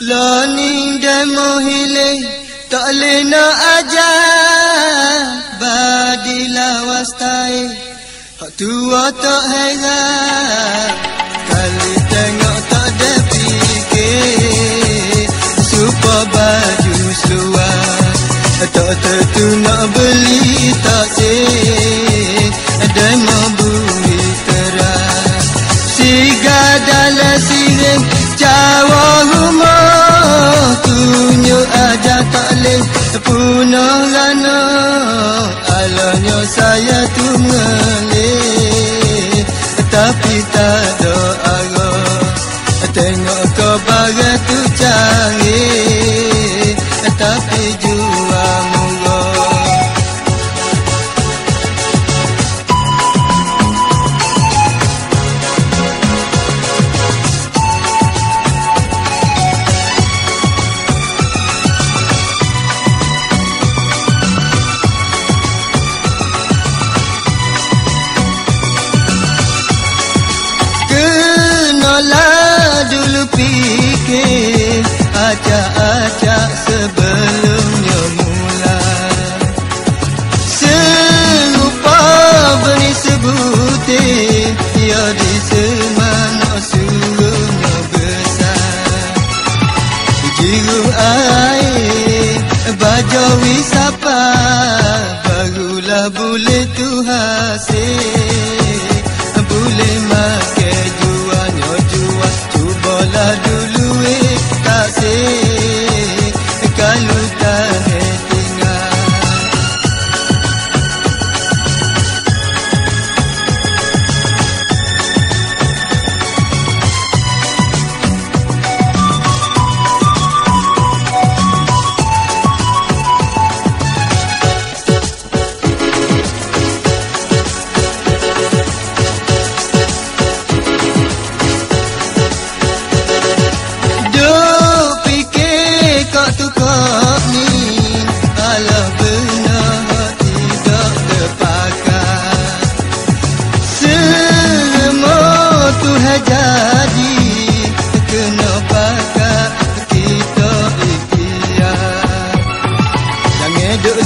Learning demo hile tak lena aja badila wastai hak tua tak heran kali tengok tak ada fikir supaya baju seluar tak tentu nak beli tak cek demo bumi terang siga dalam siring Jawa rumah tunjuk aja tak leh punah lana alanya saya tu ngelih tapi tak ada arah tengok kau bagai tu canggih tapi jual murah. Dulu fikir acak-acak sebelumnya mula serupa beri sebutir ya di semana suruhnya besar jiru air baja wisapa barulah boleh tu hasil boleh makan jualnya jual cubalah dulu tak sih kalau tak tinggal jadi kenapa kita ikhtiar jangan duk